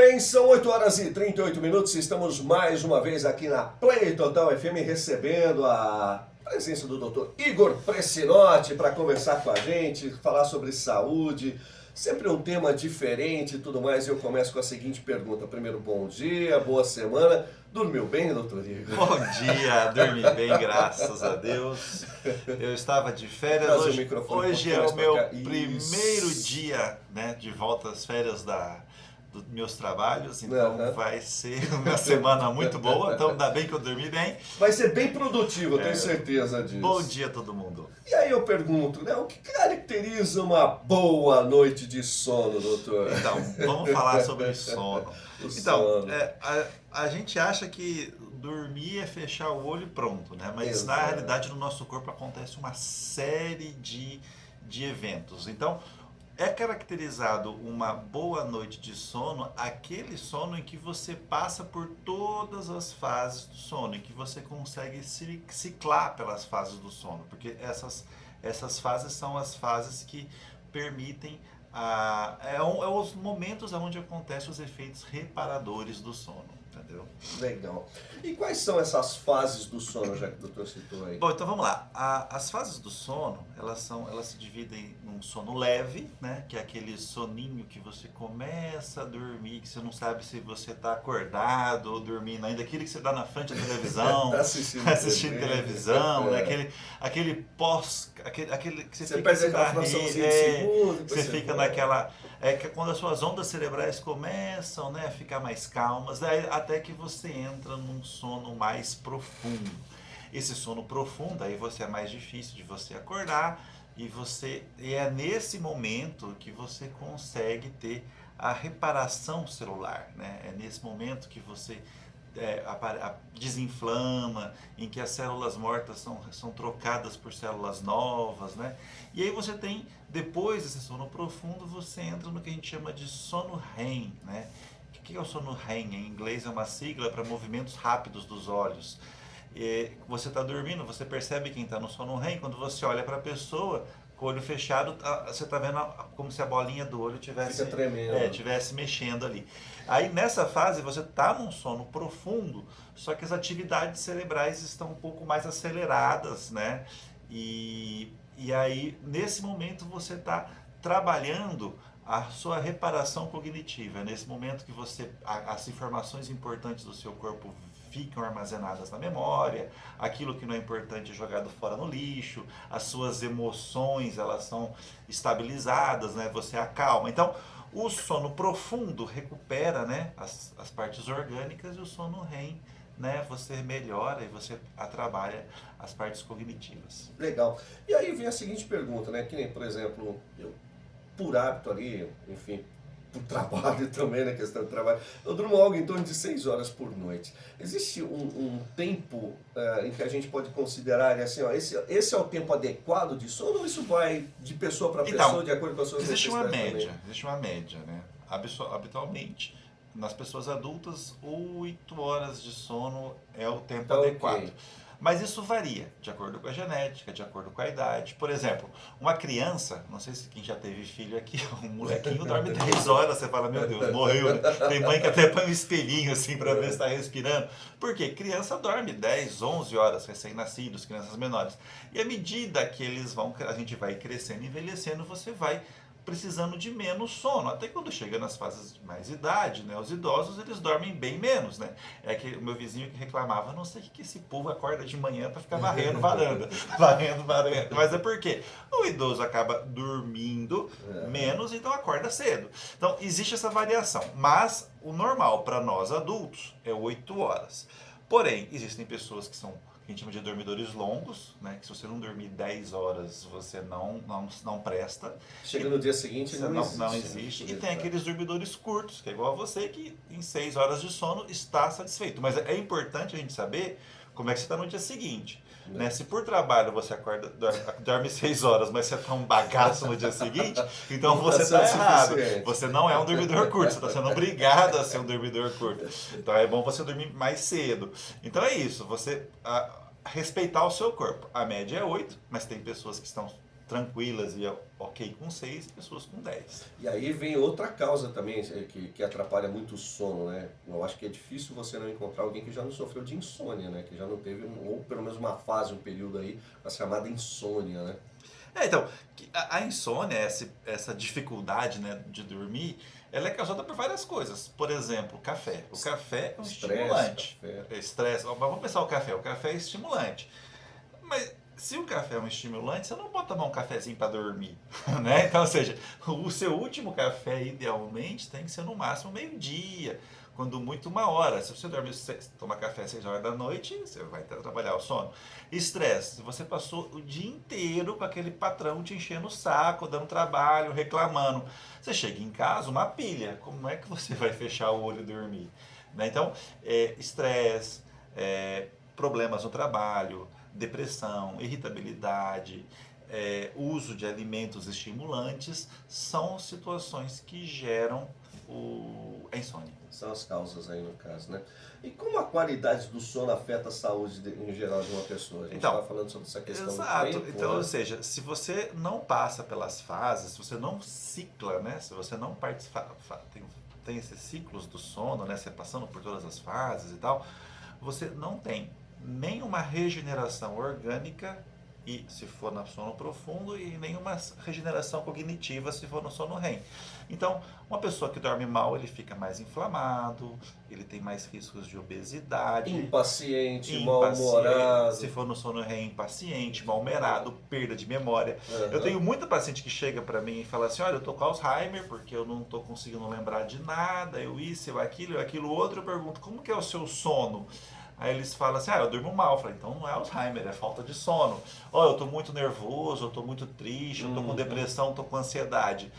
bem, são 8 horas e 38 minutos, estamos mais uma vez aqui na Play Total FM recebendo a presença do Dr. Igor Pressinotti para conversar com a gente, falar sobre saúde, sempre um tema diferente e tudo mais. Eu começo com a seguinte pergunta. Primeiro, bom dia, boa semana. Dormiu bem, doutor Igor? Bom dia, dormi bem, graças a Deus. Eu estava de férias, hoje é o meu primeiro dia, né, de volta às férias dos meus trabalhos, então vai ser uma semana muito boa, então ainda bem que eu dormi bem. Vai ser bem produtivo, eu tenho certeza disso. Bom dia a todo mundo. E aí eu pergunto, né, o que caracteriza uma boa noite de sono, doutor? Então, vamos falar sobre sono. Sono. A gente acha que dormir é fechar o olho e pronto, né? Mas Exato. Na realidade no nosso corpo acontece uma série de eventos. Então, é caracterizado uma boa noite de sono, aquele sono em que você passa por todas as fases do sono, em que você consegue ciclar pelas fases do sono, porque essas fases são as fases que permitem os momentos onde acontecem os efeitos reparadores do sono, entendeu? Legal. E quais são essas fases do sono, já que o doutor citou aí? Bom, então vamos lá. As fases do sono, elas se dividem num sono leve, né? Que é aquele soninho que você começa a dormir, que você não sabe se você está acordado ou dormindo ainda, aquele que você dá na frente da televisão, Tá assistindo televisão, né? Aquele que Você fica perde assim aquela na fraçãozinha de segundo, depois você fica vai. naquela... que quando as suas ondas cerebrais começam, né, a ficar mais calmas, até que você entra num sono mais profundo. Esse sono profundo, aí você é mais difícil de você acordar e é nesse momento que você consegue ter a reparação celular, né? É nesse momento que você desinflama, em que as células mortas são trocadas por células novas, né? E aí você tem, depois desse sono profundo, você entra no que a gente chama de sono REM, né? O que é o sono REM? Em inglês é uma sigla para movimentos rápidos dos olhos. Você está dormindo, você percebe quem está no sono REM, quando você olha para a pessoa com o olho fechado, você está vendo como se a bolinha do olho tivesse mexendo ali. Aí nessa fase você está num sono profundo, só que as atividades cerebrais estão um pouco mais aceleradas, né? E aí nesse momento você está trabalhando a sua reparação cognitiva. É nesse momento que as informações importantes do seu corpo ficam armazenadas na memória, aquilo que não é importante é jogado fora no lixo, as suas emoções elas são estabilizadas, né? Você acalma. Então, o sono profundo recupera, né, as partes orgânicas, e o sono REM, né, você melhora e você trabalha as partes cognitivas. Legal. E aí vem a seguinte pergunta, né? Que nem, por exemplo, eu, por hábito ali, enfim, por trabalho também, na questão do trabalho, eu durmo algo em torno de 6 horas por noite. Existe um tempo em que a gente pode considerar assim, ó, esse é o tempo adequado de sono, ou isso vai de pessoa para pessoa, de acordo com as suas necessidades também? Existe uma média, né? Habitualmente, nas pessoas adultas, 8 horas de sono é o tempo adequado. Okay. Mas isso varia, de acordo com a genética, de acordo com a idade. Por exemplo, uma criança, não sei se quem já teve filho aqui, um molequinho dorme 10 horas, você fala, meu Deus, morreu, né? Tem mãe que até põe um espelhinho assim para ver se está respirando. Por quê? Criança dorme 10, 11 horas, recém-nascidos, crianças menores. E à medida que a gente vai crescendo e envelhecendo, você vai precisando de menos sono, até quando chega nas fases de mais idade, né? Os idosos, eles dormem bem menos, né? É que o meu vizinho que reclamava, não sei o que esse povo acorda de manhã para ficar varrendo varanda, varrendo, mas é porque o idoso acaba dormindo menos, então acorda cedo. Então existe essa variação, mas o normal para nós adultos é 8 horas. Porém, existem pessoas que a gente chama de dormidores longos, né? Que se você não dormir 10 horas, você não presta. Chega no dia seguinte e não existe. E tem aqueles dormidores curtos, que é igual a você, que em 6 horas de sono está satisfeito. Mas é importante a gente saber como é que você está no dia seguinte. Né? Se por trabalho você dorme 6 horas, mas você está um bagaço no dia seguinte, então você está errado. Você não é um dormidor curto, você está sendo obrigado a ser um dormidor curto. Então é bom você dormir mais cedo. Então é isso, você respeitar o seu corpo. A média é 8, mas tem pessoas que estão tranquilas e ok com 6, pessoas com 10. E aí vem outra causa também que atrapalha muito o sono, né? Eu acho que é difícil você não encontrar alguém que já não sofreu de insônia, né? Que já não teve, ou pelo menos uma fase, um período aí, a chamada insônia, né? Então, a insônia, essa dificuldade, né, de dormir, ela é causada por várias coisas. Por exemplo, café. O café é um estimulante. Café. Estresse. Mas vamos pensar o café. O café é estimulante. Mas se o café é um estimulante, você não pode tomar um cafezinho para dormir, né? Então, ou seja, o seu último café, idealmente, tem que ser no máximo meio-dia, quando muito 1 hora. Se você dormir, tomar café às 6 horas da noite, você vai trabalhar o sono. Estresse, se você passou o dia inteiro com aquele patrão te enchendo o saco, dando trabalho, reclamando. Você chega em casa, uma pilha, como é que você vai fechar o olho e dormir? Né? Então, estresse, problemas no trabalho, depressão, irritabilidade, uso de alimentos estimulantes, são situações que geram a insônia. São as causas aí no caso, né? E como a qualidade do sono afeta a saúde em geral de uma pessoa? A gente Então, está falando sobre essa questão exato. do tempo, Então, né? ou seja, se você não passa pelas fases, se você não cicla, né? Se você não participa, tem esses ciclos do sono, né? Você passando por todas as fases e tal, você não tem nenhuma regeneração orgânica, e se for no sono profundo, e nenhuma regeneração cognitiva se for no sono REM. Então, uma pessoa que dorme mal, ele fica mais inflamado, ele tem mais riscos de obesidade, Impaciente, mal-humorado. se for no sono REM, impaciente, mal-humorado, perda de memória. Uhum. Eu tenho muita paciente que chega para mim e fala assim, olha, eu tô com Alzheimer, porque eu não tô conseguindo lembrar de nada, eu isso, eu aquilo outro. Eu pergunto, como que é o seu sono? Aí eles falam assim, eu durmo mal. Eu falei, então não é Alzheimer, é falta de sono. Eu tô muito nervoso, eu tô muito triste, eu tô com depressão, tô com ansiedade.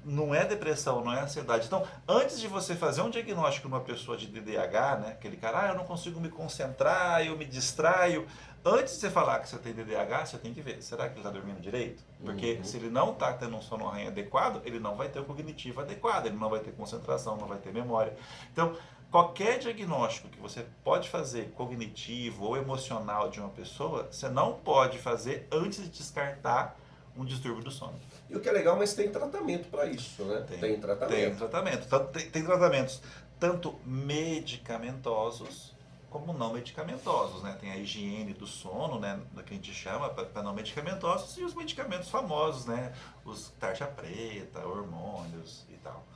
Não é depressão, não é ansiedade. Então, antes de você fazer um diagnóstico numa pessoa de DDAH, né, aquele cara, eu não consigo me concentrar, eu me distraio. Antes de você falar que você tem DDAH, você tem que ver, será que ele está dormindo direito? Porque se ele não está tendo um sono REM adequado, ele não vai ter o cognitivo adequado, ele não vai ter concentração, não vai ter memória. Então, qualquer diagnóstico que você pode fazer, cognitivo ou emocional de uma pessoa, você não pode fazer antes de descartar um distúrbio do sono. E o que é legal, mas tem tratamento para isso, né? Tem tratamento. Tem tratamento. Tem tratamentos tanto medicamentosos como não medicamentosos, né? Tem a higiene do sono, né? Que a gente chama para não medicamentosos, e os medicamentos famosos, né? Os tarja preta, hormônios e tal.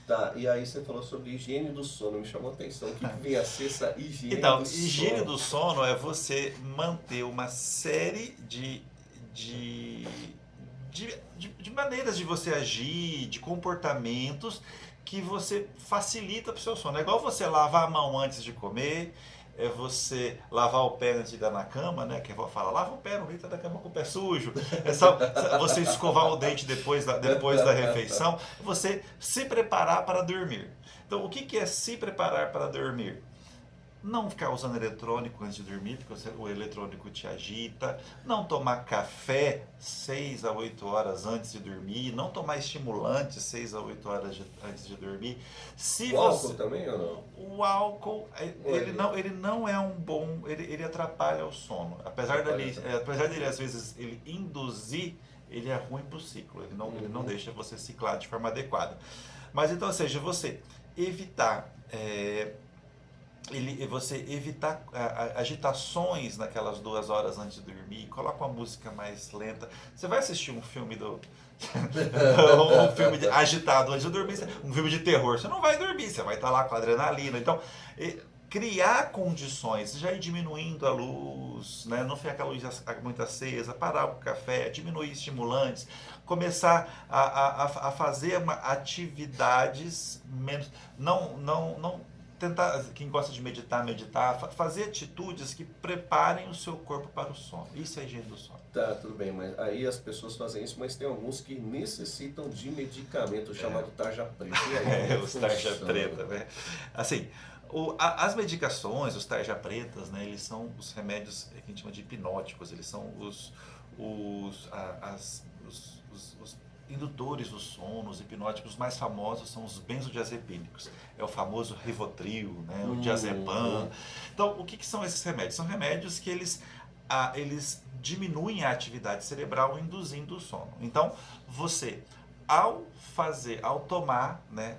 Tá, e aí você falou sobre higiene do sono, me chamou a atenção. O que vem a ser essa higiene Então, do sono? higiene do sono é você manter uma série de maneiras de você agir, de comportamentos que você facilita para o seu sono. É igual você lavar a mão antes de comer, é você lavar o pé antes de ir na cama, né? Que a avó fala, lava o pé, não deita da cama com o pé sujo. É só você escovar o dente depois da refeição, você se preparar para dormir. Então, o que é se preparar para dormir? Não ficar usando eletrônico antes de dormir, porque o eletrônico te agita. Não tomar café 6 a 8 horas antes de dormir. Não tomar estimulante 6 a 8 horas antes de dormir. O álcool também ou não? O álcool, ele não é um bom... Ele atrapalha o sono. Apesar dele, às vezes, ele induzir, ele é ruim para o ciclo. Ele não deixa você ciclar de forma adequada. Mas então, ou seja, você evitar... você evitar agitações naquelas 2 horas antes de dormir, coloca uma música mais lenta. Você vai assistir um filme um filme agitado antes de dormir, um filme de terror, você não vai dormir, você vai estar lá com adrenalina. Então, criar condições, já ir diminuindo a luz, né? Não ficar com a luz muito acesa, parar com o café, diminuir estimulantes, começar a fazer atividades menos... Não tentar, quem gosta de meditar, fazer atitudes que preparem o seu corpo para o sono. Isso é a higiene do sono. Tá, tudo bem, mas aí as pessoas fazem isso, mas tem alguns que necessitam de medicamento chamado tarja preta. E aí Os tarja preta, né? Assim, as medicações, os tarja pretas, né, eles são os remédios que a gente chama de hipnóticos, eles são os indutores do sono, os hipnóticos mais famosos são os benzodiazepínicos. É o famoso Rivotril, né, o diazepam. Então, o que são esses remédios? São remédios que eles eles diminuem a atividade cerebral induzindo o sono. Então, você, ao tomar, né,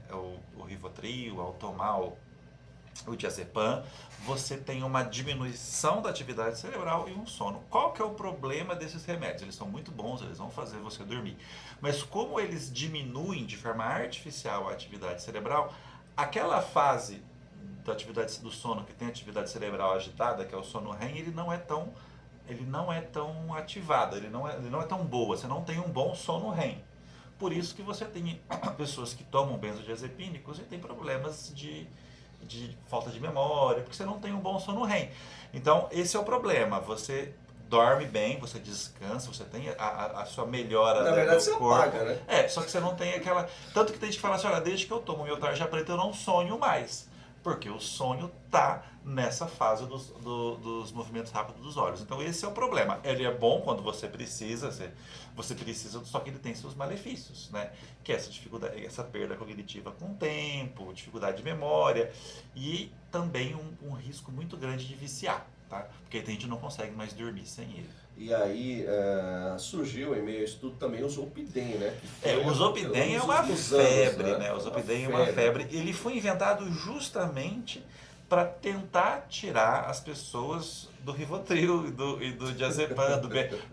o Rivotril, ao tomar o diazepam, você tem uma diminuição da atividade cerebral e um sono. Qual que é o problema desses remédios? Eles são muito bons, eles vão fazer você dormir. Mas como eles diminuem de forma artificial a atividade cerebral, aquela fase da atividade do sono que tem atividade cerebral agitada, que é o sono REM, ele não é tão ativado, ele não é tão boa, você não tem um bom sono REM. Por isso que você tem pessoas que tomam benzodiazepínicos e tem problemas de falta de memória, porque você não tem um bom sono REM. Então, esse é o problema. Você dorme bem, você descansa, você tem a sua melhora Na verdade, do você corpo. apaga, né? Só que você não tem aquela... Tanto que tem gente que fala assim, olha, desde que eu tomo meu tarja preta, eu não sonho mais. Porque o sonho está nessa fase dos movimentos rápidos dos olhos. Então esse é o problema. Ele é bom quando você precisa, só que ele tem seus malefícios, né? Que é essa dificuldade, essa perda cognitiva com o tempo, dificuldade de memória e também um risco muito grande de viciar, tá? Porque a gente não consegue mais dormir sem ele. E aí surgiu em meio a estudo também o Zolpidem, né? O Zolpidem é uma febre, né? O Zolpidem é uma febre. Ele foi inventado justamente para tentar tirar as pessoas do Rivotril e do diazepam,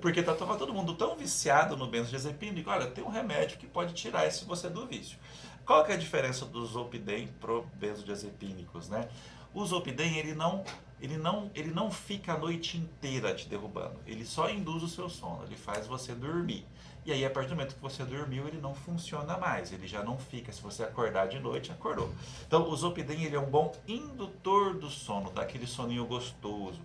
porque estava todo mundo tão viciado no benzodiazepínico. Olha, tem um remédio que pode tirar você do vício. Qual que é a diferença do Zolpidem pro benzodiazepínicos, né? O Zolpidem, ele não fica a noite inteira te derrubando. Ele só induz o seu sono, ele faz você dormir. E aí, a partir do momento que você dormiu, ele não funciona mais. Ele já não fica. Se você acordar de noite, acordou. Então, o Zolpidem, ele é um bom indutor do sono, daquele soninho gostoso.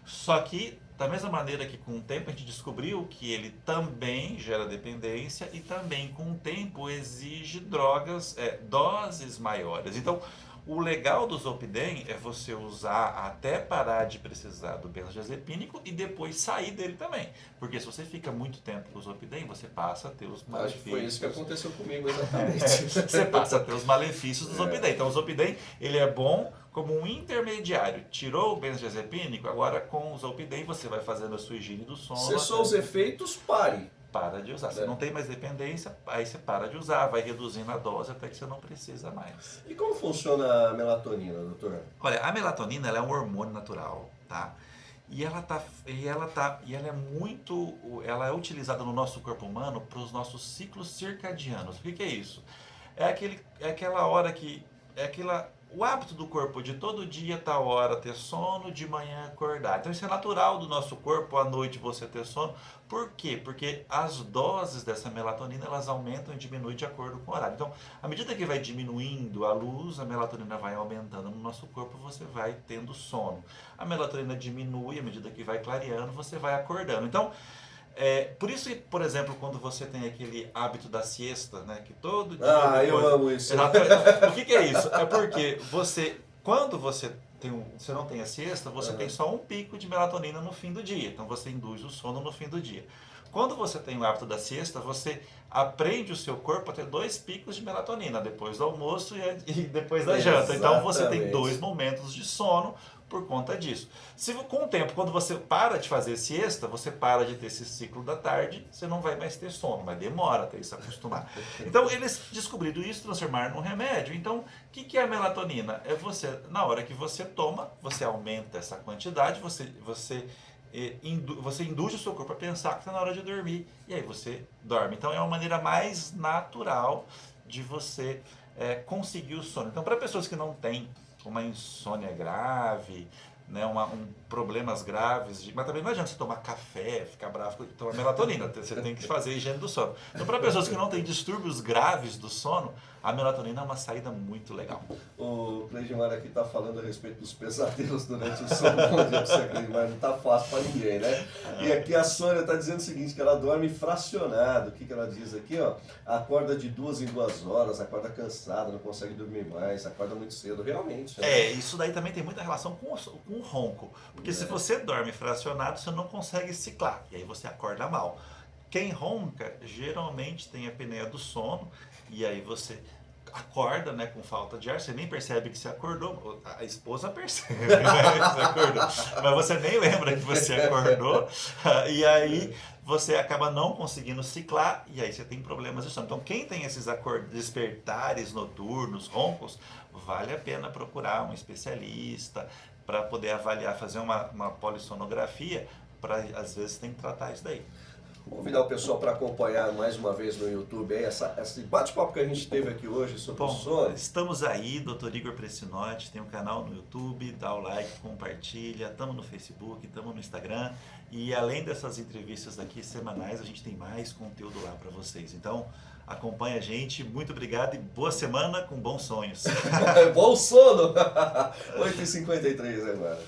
Só que, da mesma maneira que com o tempo a gente descobriu que ele também gera dependência e também com o tempo exige doses maiores. Então, o legal do Zolpidem é você usar até parar de precisar do benzodiazepínico e depois sair dele também. Porque se você fica muito tempo com o Zolpidem, você passa a ter os malefícios. Acho que foi isso que aconteceu comigo, exatamente. Você passa a ter os malefícios do Zolpidem. Então o Zolpidem, ele é bom como um intermediário. Tirou o benzodiazepínico, agora com o Zolpidem você vai fazendo a sua higiene do sono. Cessou os efeitos, pare. Para de usar. Você não tem mais dependência, aí você para de usar, vai reduzindo a dose até que você não precisa mais. E como funciona a melatonina, doutor? Olha, a melatonina, ela é um hormônio natural, tá? Ela é utilizada no nosso corpo humano para os nossos ciclos circadianos. O que é isso? Aquela hora que o hábito do corpo de todo dia, tal hora ter sono, de manhã acordar. Então isso é natural do nosso corpo, à noite você ter sono. Por quê? Porque as doses dessa melatonina, elas aumentam e diminuem de acordo com o horário. Então, à medida que vai diminuindo a luz, a melatonina vai aumentando no nosso corpo, você vai tendo sono. A melatonina diminui, à medida que vai clareando, você vai acordando. Então, por isso que, por exemplo, quando você tem aquele hábito da siesta, né, que todo dia... Eu amo isso. O que é isso? É porque quando você não tem a siesta, você tem só um pico de melatonina no fim do dia. Então você induz o sono no fim do dia. Quando você tem o hábito da siesta, você aprende o seu corpo a ter 2 picos de melatonina, depois do almoço e depois da janta. Então você tem 2 momentos de sono por conta disso. Com o tempo, quando você para de fazer siesta, você para de ter esse ciclo da tarde, você não vai mais ter sono, mas demora até isso acostumar. Então eles descobriram isso, transformaram num remédio. Então, o que é a melatonina? É na hora que você toma, você aumenta essa quantidade, você induz o seu corpo a pensar que está na hora de dormir, e aí você dorme. Então é uma maneira mais natural de você conseguir o sono. Então, para pessoas que não têm uma insônia grave, né, problemas graves, mas também não adianta você tomar café, ficar bravo, tomar melatonina, você tem que fazer a higiene do sono. Então, para pessoas que não têm distúrbios graves do sono, a melatonina é uma saída muito legal. O Cleidmar aqui está falando a respeito dos pesadelos durante o sono. Bom dia para você, Cleidmar, não está fácil para ninguém, né? E aqui a Sônia está dizendo o seguinte, que ela dorme fracionado. O que ela diz aqui, ó? Acorda de 2 em 2 horas, acorda cansada, não consegue dormir mais, acorda muito cedo, realmente. Né? Isso daí também tem muita relação com o ronco. Porque se você dorme fracionado, você não consegue ciclar, e aí você acorda mal. Quem ronca geralmente tem a apneia do sono, e aí você acorda, né, com falta de ar, você nem percebe que você acordou, a esposa percebe, né, que você acordou, mas você nem lembra que você acordou, e aí você acaba não conseguindo ciclar, e aí você tem problemas de sono. Então quem tem esses despertares noturnos, roncos, vale a pena procurar um especialista para poder avaliar, fazer uma polissonografia, para às vezes tem que tratar isso daí. Vou convidar o pessoal para acompanhar mais uma vez no YouTube aí esse bate-papo que a gente teve aqui hoje sobre o sono. Estamos aí, Dr. Igor Precinotti, tem um canal no YouTube, dá o like, compartilha, estamos no Facebook, estamos no Instagram, e além dessas entrevistas aqui semanais, a gente tem mais conteúdo lá para vocês. Então, acompanha a gente, muito obrigado e boa semana com bons sonhos. Bom sono! 8h53 agora.